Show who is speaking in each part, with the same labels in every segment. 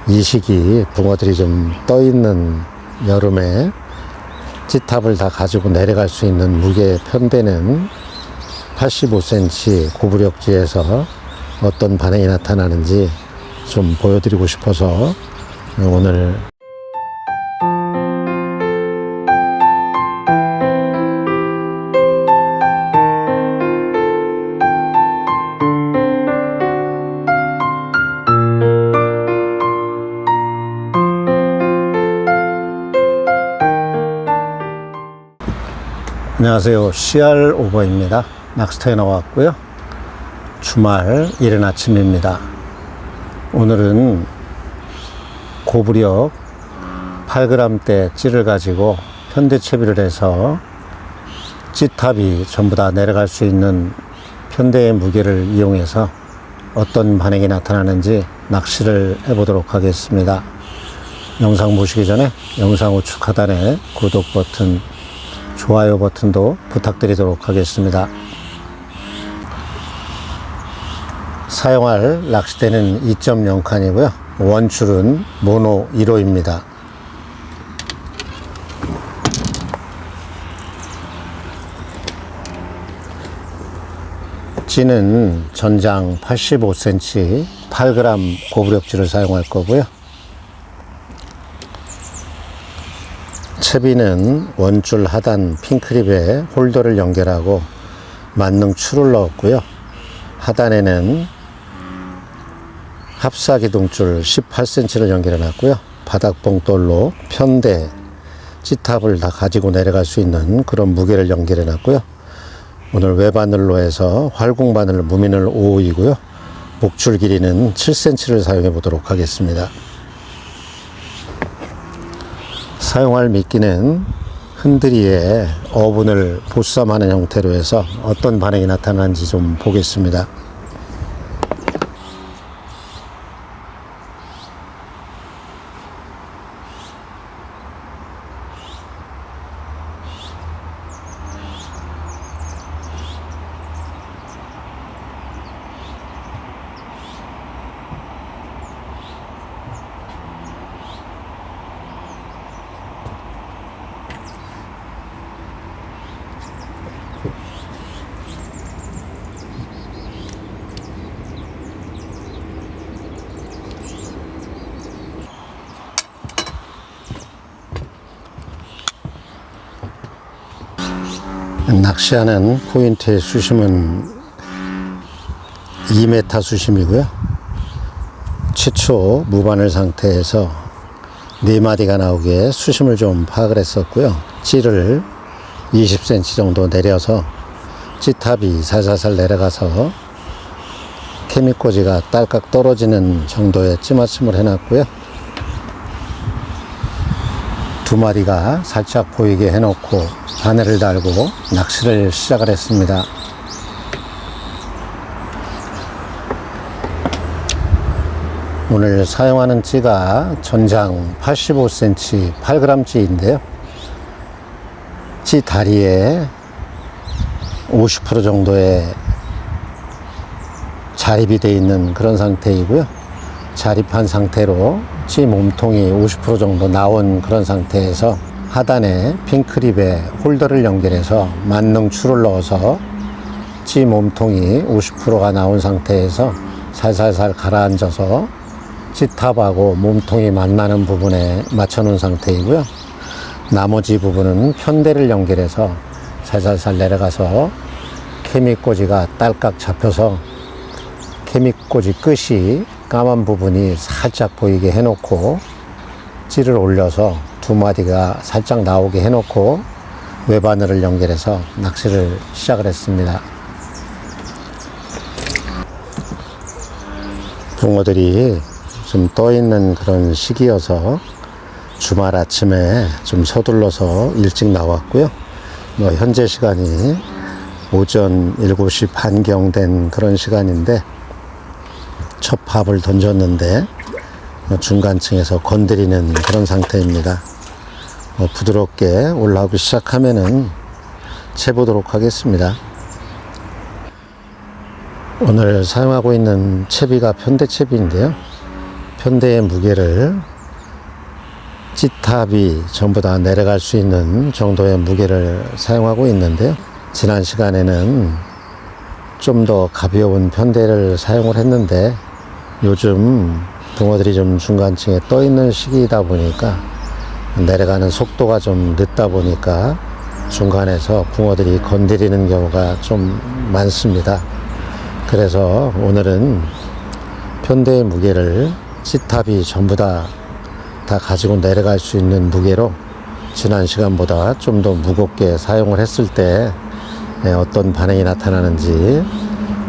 Speaker 1: 이 시기 붕어들이 좀 떠있는 여름에 찌탑을 다 가지고 내려갈 수 있는 무게 편대는 85cm 고부력지에서 어떤 반응이 나타나는지 좀 보여드리고 싶어서 오늘 안녕하세요. CR 오버입니다. 낚시터에 나왔고요. 주말 이른 아침입니다. 오늘은 고부력 8g대 찌를 가지고 현대 채비를 해서 찌탑이 전부 다 내려갈 수 있는 편대의 무게를 이용해서 어떤 반응이 나타나는지 낚시를 해보도록 하겠습니다. 영상 보시기 전에 영상 우측 하단에 구독 버튼, 좋아요 버튼도 부탁드리도록 하겠습니다. 사용할 낚싯대는 2.0칸이고요. 원줄은 모노 1호입니다. 찌는 전장 85cm 8g 고부력지를 사용할 거고요. 채비는 원줄 하단 핀크립에 홀더를 연결하고 만능 추를 넣었고요. 하단에는 합사기둥줄 18cm를 연결해 놨고요. 바닥봉돌로 편대 찌탑을 다 가지고 내려갈 수 있는 그런 무게를 연결해 놨고요. 오늘 외바늘로 해서 활공바늘 무민을 5호이고요. 목줄 길이는 7cm를 사용해 보도록 하겠습니다. 사용할 미끼는 흔들이에 어분을 보쌈하는 형태로 해서 어떤 반응이 나타나는지 좀 보겠습니다. 낚시하는 포인트의 수심은 2m 수심이고요. 최초 무바늘 상태에서 4마디가 나오기에 수심을 좀 파악을 했었고요. 찌를 20cm 정도 내려서 찌탑이 살살살 내려가서 케미꼬지가 딸깍 떨어지는 정도의 찌맞춤을 해놨고요. 2마리가 살짝 보이게 해놓고 바늘을 달고 낚시를 시작을 했습니다. 오늘 사용하는 찌가 전장 85cm 8g 찌인데요. 찌 다리에 50% 정도의 자립이 되어 있는 그런 상태이고요. 자립한 상태로 찌 몸통이 50% 정도 나온 그런 상태에서 하단에 핀크립에 홀더를 연결해서 만능 추를 넣어서 찌 몸통이 50%가 나온 상태에서 살살살 가라앉아서 찌탑하고 몸통이 만나는 부분에 맞춰 놓은 상태이고요. 나머지 부분은 편대를 연결해서 살살살 내려가서 케미꼬지가 딸깍 잡혀서 케미꼬지 끝이 까만 부분이 살짝 보이게 해놓고 찌를 올려서 2마디가 살짝 나오게 해놓고 외바늘을 연결해서 낚시를 시작을 했습니다. 붕어들이 좀 떠있는 그런 시기여서 주말 아침에 좀 서둘러서 일찍 나왔고요. 현재 시간이 오전 7시 반경 된 그런 시간인데 첫 밥을 던졌는데 중간층에서 건드리는 그런 상태입니다. 부드럽게 올라오기 시작하면은 채보도록 하겠습니다. 오늘 사용하고 있는 채비가 편대채비인데요. 편대의 무게를 G탑이 전부 다 내려갈 수 있는 정도의 무게를 사용하고 있는데요. 지난 시간에는 좀 더 가벼운 편대를 사용을 했는데 요즘 붕어들이 좀 중간층에 떠 있는 시기이다 보니까 내려가는 속도가 좀 늦다 보니까 중간에서 붕어들이 건드리는 경우가 좀 많습니다. 그래서 오늘은 편대의 무게를 G탑이 전부 다 가지고 내려갈 수 있는 무게로 지난 시간보다 좀 더 무겁게 사용을 했을 때 어떤 반응이 나타나는지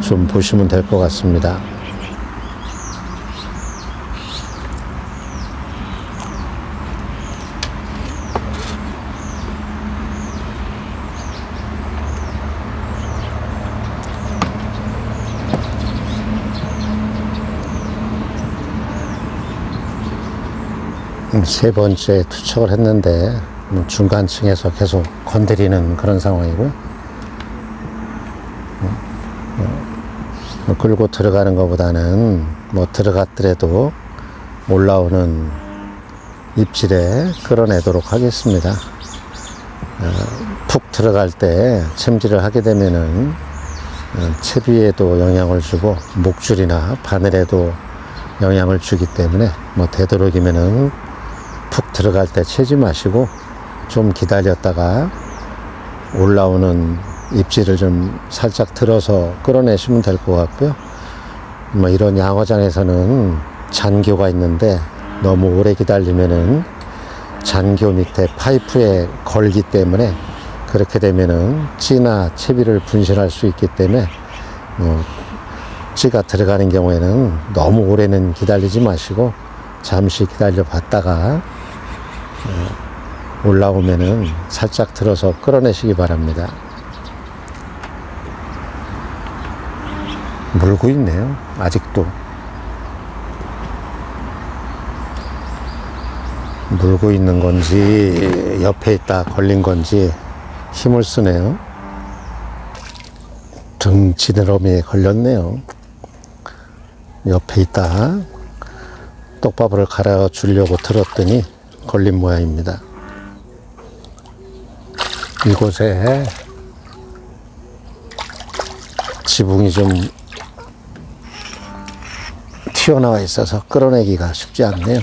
Speaker 1: 좀 보시면 될 것 같습니다. 세 번째 투척을 했는데 중간층에서 계속 건드리는 그런 상황이고요. 끌고 들어가는 것보다는 들어갔더라도 올라오는 입질에 끌어내도록 하겠습니다. 푹 들어갈 때 챔질을 하게 되면은 채비에도 영향을 주고 목줄이나 바늘에도 영향을 주기 때문에 되도록이면은 푹 들어갈 때 채지 마시고 좀 기다렸다가 올라오는 입질을 좀 살짝 들어서 끌어내시면 될 것 같고요. 이런 양어장에서는 잔교가 있는데 너무 오래 기다리면은 잔교 밑에 파이프에 걸기 때문에 그렇게 되면은 찌나 채비를 분실할 수 있기 때문에 찌가 들어가는 경우에는 너무 오래는 기다리지 마시고 잠시 기다려 봤다가 올라오면은 살짝 들어서 끌어내시기 바랍니다. 물고 있네요. 아직도 물고 있는 건지 옆에 있다 걸린 건지 힘을 쓰네요. 등 지느러미에 걸렸네요. 옆에 있다 떡밥을 갈아 주려고 들었더니 걸린 모양입니다. 이곳에 지붕이 좀 튀어나와 있어서 끌어내기가 쉽지 않네요.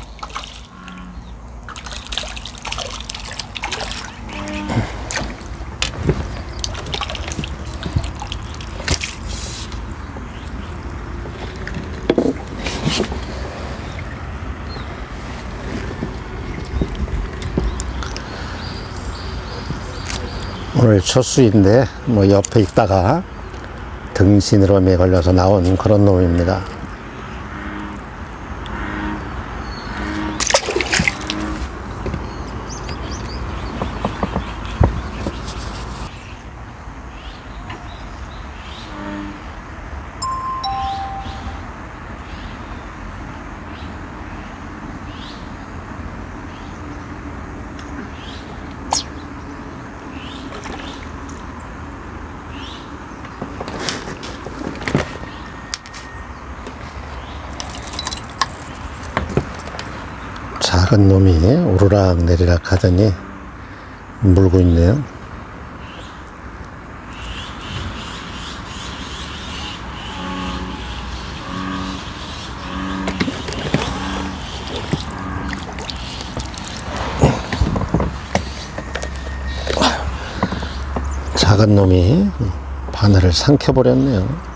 Speaker 1: 오늘 첫 수인데 옆에 있다가 등 지느러미에 걸려서 나온 그런 놈입니다. 작은 놈이 오르락 내리락 하더니 물고 있네요. 작은 놈이 바늘을 삼켜버렸네요.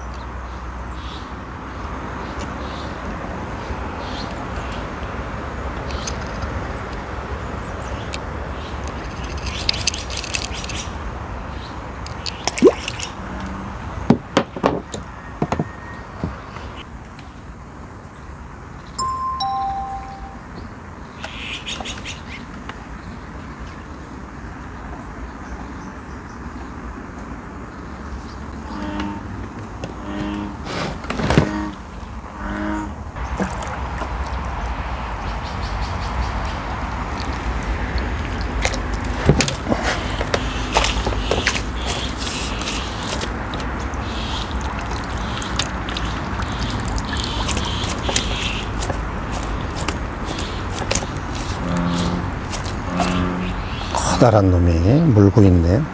Speaker 1: 커다란 놈이 물고 있네요.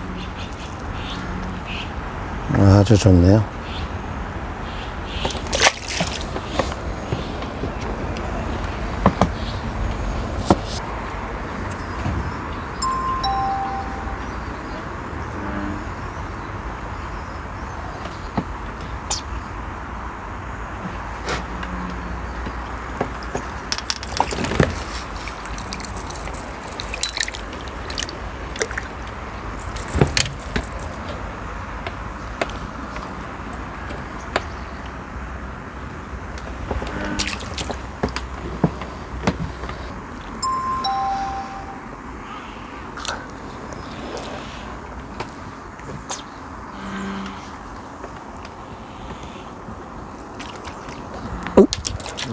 Speaker 1: 아주 좋네요.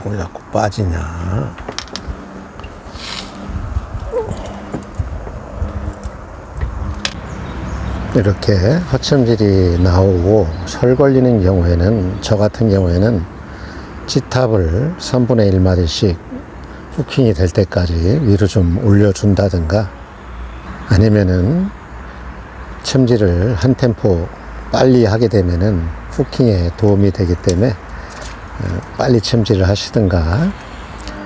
Speaker 1: 왜 자꾸 빠지냐. 이렇게 허첨질이 나오고 설 걸리는 경우에는, 저 같은 경우에는 G탑을 3분의 1마디씩 후킹이 될 때까지 위로 좀 올려준다든가, 아니면은 첨질을 한 템포 빨리 하게 되면은 후킹에 도움이 되기 때문에 빨리 첨질을 하시든가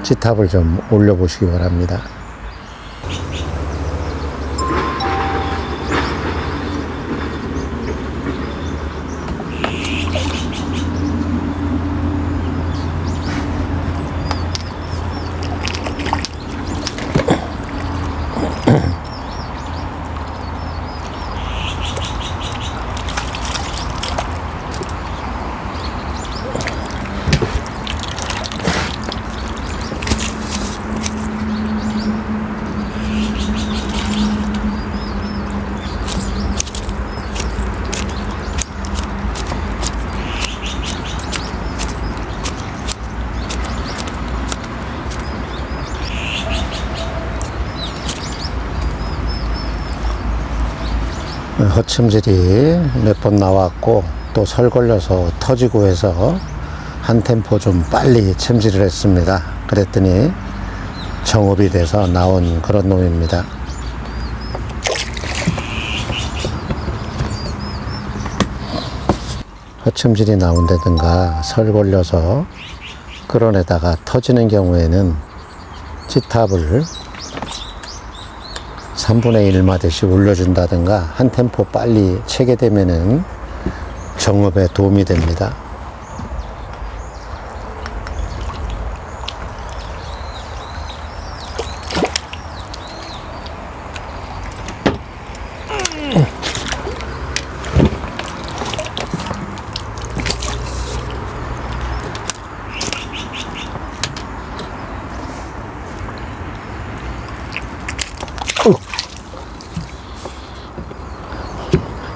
Speaker 1: G탑을 좀 올려 보시기 바랍니다. 허첨질이 몇 번 나왔고 또 설 걸려서 터지고 해서 한 템포 좀 빨리 첨질을 했습니다. 그랬더니 정업이 돼서 나온 그런 놈입니다. 허첨질이 나온다든가 설 걸려서 끌어내다가 터지는 경우에는 G탑을 3분의 1마디씩 올려준다든가 한 템포 빨리 채게 되면은 정업에 도움이 됩니다.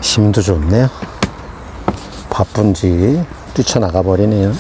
Speaker 1: 힘도 좋네요. 바쁜지 뛰쳐나가 버리네요.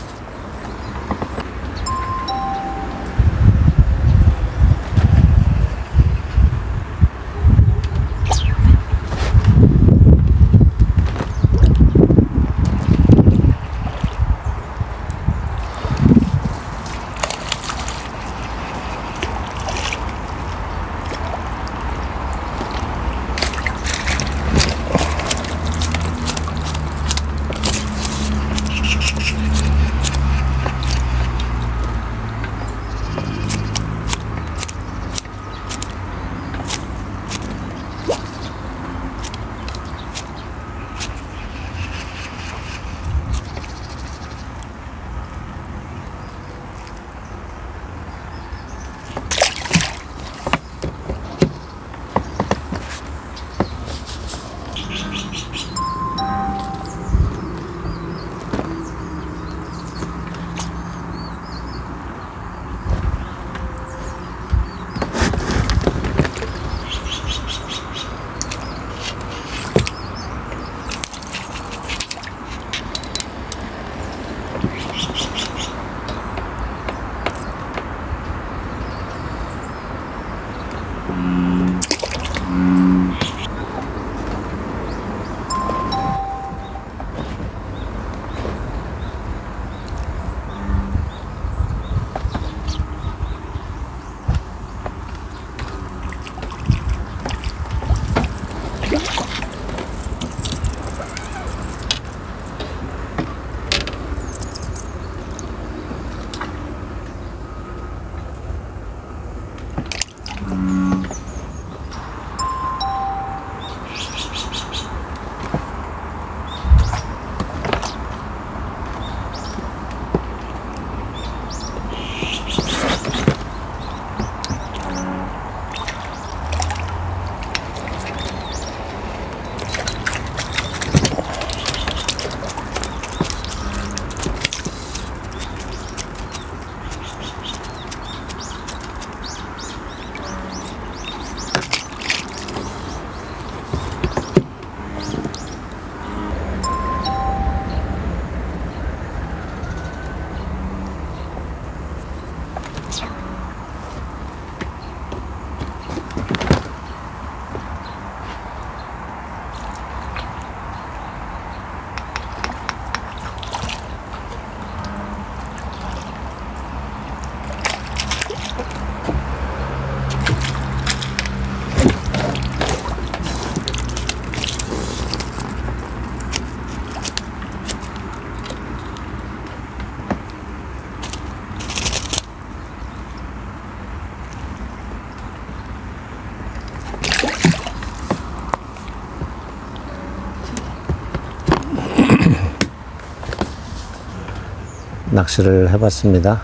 Speaker 1: 낚시를 해봤습니다.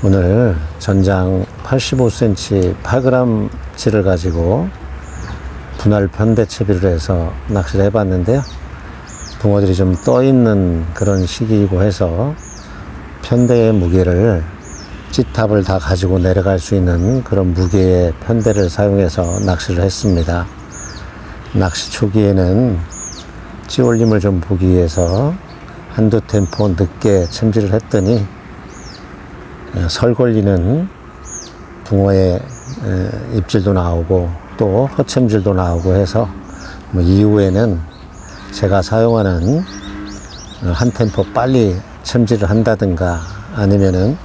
Speaker 1: 오늘 전장 85cm 8g치를 가지고 분할 편대채비를 해서 낚시를 해봤는데요. 붕어들이 좀 떠있는 그런 시기이고 해서 편대의 무게를 찌탑을 다 가지고 내려갈 수 있는 그런 무게의 편대를 사용해서 낚시를 했습니다. 낚시 초기에는 찌올림을 좀 보기 위해서 한두 템포 늦게 챔질을 했더니 설 걸리는 붕어의 입질도 나오고 또 허챔질도 나오고 해서 이후에는 제가 사용하는 한 템포 빨리 챔질을 한다든가 아니면은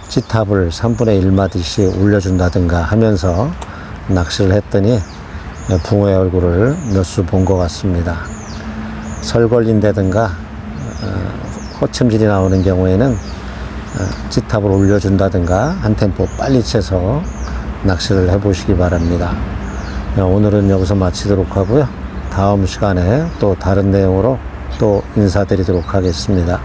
Speaker 1: 찌탑을 3분의 1마디씩 올려준다든가 하면서 낚시를 했더니 붕어의 얼굴을 몇 수 본 것 같습니다. 설 걸린다든가 허챔질이 나오는 경우에는 찌탑을 올려준다든가 한 템포 빨리 채서 낚시를 해보시기 바랍니다. 오늘은 여기서 마치도록 하고요. 다음 시간에 또 다른 내용으로 또 인사드리도록 하겠습니다.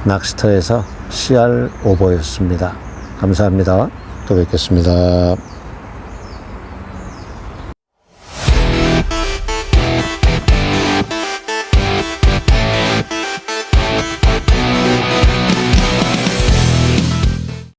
Speaker 1: 낚시터에서 CR 오버였습니다. 감사합니다. 또 뵙겠습니다.